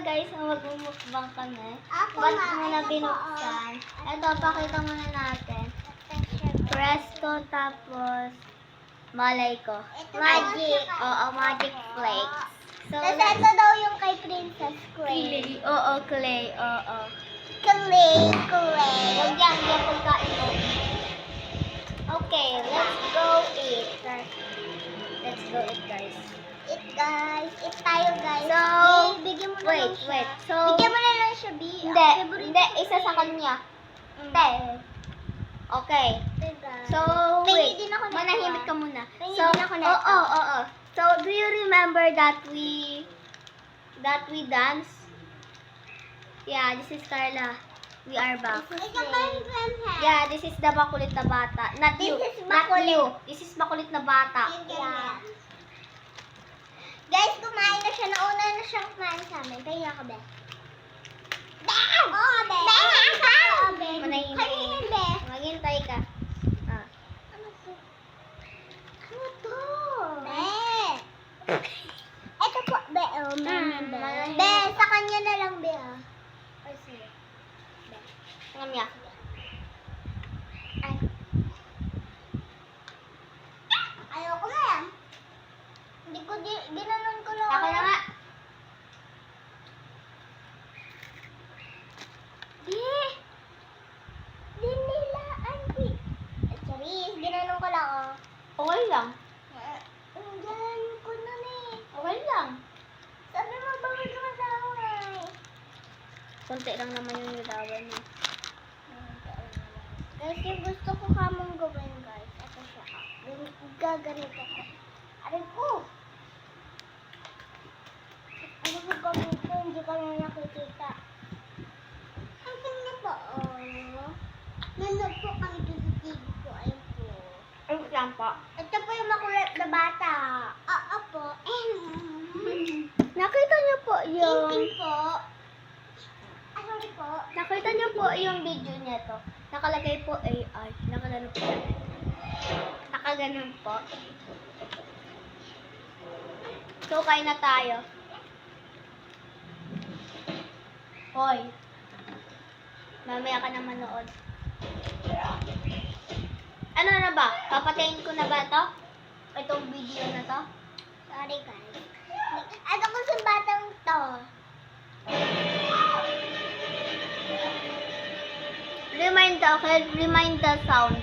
guys, magmumukbang kami. Ako Ba't nga, mo na ayun binuksan? Ito, pakita muna natin. Presto, tapos malay ko. Magic. Oo, magic flakes. So, Tapos ito daw yung kay Princess Clay. Oo, clay. Oo. Clay. Huwag yan, hindi ang pagkain mo. Okay, let's go eat. Let's go eat, guys. Eat guys. Eat tayo guys. So, bigyan mo na wait, lang siya. wait. So, Bigyan mo na lang siya, B. hindi, isa sa kanya. Hindi. Okay. So, wait. Din ako Manahimik ka muna. Pengi So, din ako nito. oo. So, do you remember that we dance? Yeah, this is Carla. We are back. Yeah, this is the makulit na bata. Not This you. is Not makulit. you. This is makulit na bata. Yeah. Guys, kumain na siya. Nauna na siyang kumain sa amin. Kaya ako, Be. Oo, Be. Be. Manahimik. Kanina, Be. Maghintay ka. Ah. Ano to? Ano to? Be. Ito po, Be. Oh, manahimik. Be, sa kanya na lang, Be. Or sige. Be. Ngamya. Ay. Ayoko na yan. Hindi ko, ginanon ko lang. Ako na nga. Di nila, auntie. Charis, ginanon ko lang, oh. Okay lang. Ginanon ko na eh. Okay lang. Sabi mo, bawal ka masaway. Konti lang naman yung nilawan niya. Guys, yung gusto ko kamong gawin, guys. Ito siya. Gaganito ko. Aray ko! Ano ko gawin ko? Hindi ko na nakikita. Ang ganda po, oh. Nanood po kami doon sa TV ko. Ayun po. Ayun lang po. Ito po yung makulit na bata. Oo po. Nakita niyo po yung... Tintin po. Ano po? Nakita niyo po yung video niya to. Nakalagay po AI. Nakaganon po. Nakaganon po. So, kain na tayo. Hoy. Mamaya ka na manood. Ano na ba? Papatayin ko na ba to? Itong video na to? Sorry guys. Ano ko sa batang to? Remind the sound.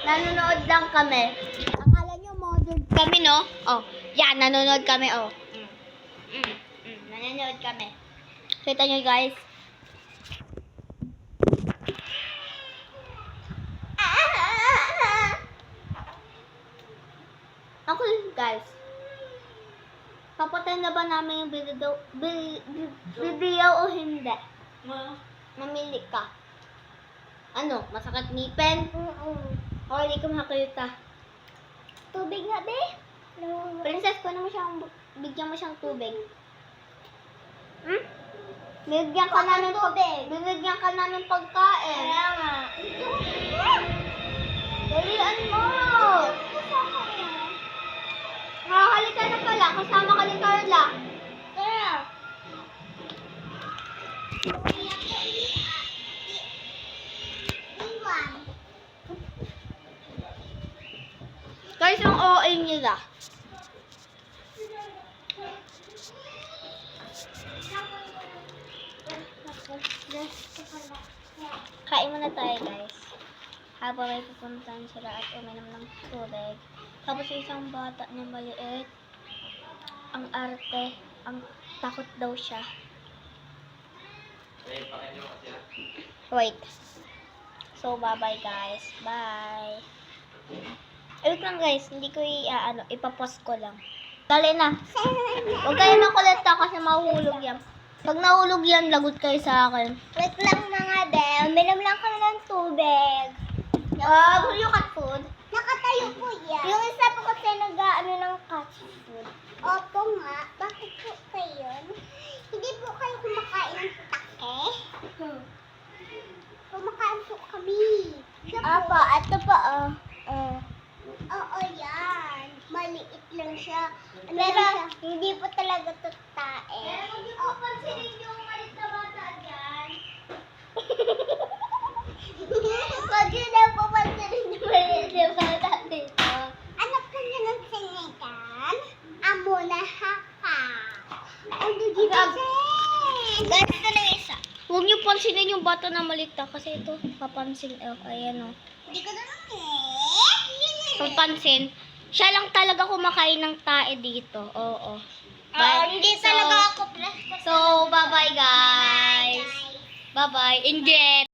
Nanonood lang kami. Akala nyo modern kami, no? Oh, yan, nanonood kami, oh. Nanonood kami. Kita nyo, guys. Ako yun, guys. Papatayin na ba namin yung video o hindi? Mamili ka. Ano? Masakit ngipin? O hindi ka makakita. Tubig nga, be? Princess, bigyan mo siyang tubig. Binigyan ka namin binigyan ka namin pagkain. Kaya nga. Dalian mo! Halika na pala, kasama ka ni Carla. Kaya. Guys, yung OA nila. Kain muna tayo, guys. Habang may pupuntahan sila at uminom ng tubig. Tapos yung isang bata na maliit, ang arte, ang takot daw siya. Wait. So, bye-bye, guys. Bye. Wait lang, guys. Hindi ko ipapost ko lang. Dali na. Huwag kayo makulita kasi mahuhulog yan. Pag nahulog yan, lagot kayo sa akin. Wait lang mga be. Uminom lang kami ng tubig. Will you cut food? Nakatayo po yan. Yung isa po kasi nag-ano ng cat food. Opo nga. Bakit po kayo? Hindi po kayo kumakain ng take? Kumakain po kami. Opo, ito po Oo, yan. Maliit lang siya. Pero hindi po talaga tutae. Pero huwag niyo po pansinin yung Huwag niyo pansinin yung bata na malita kasi ito, papansin. Ayan o. Hindi ko na Papansin. Siya lang talaga kumakain ng tae dito. Oo. hindi talaga ako presto. So, bye-bye guys. Bye-bye. Inget!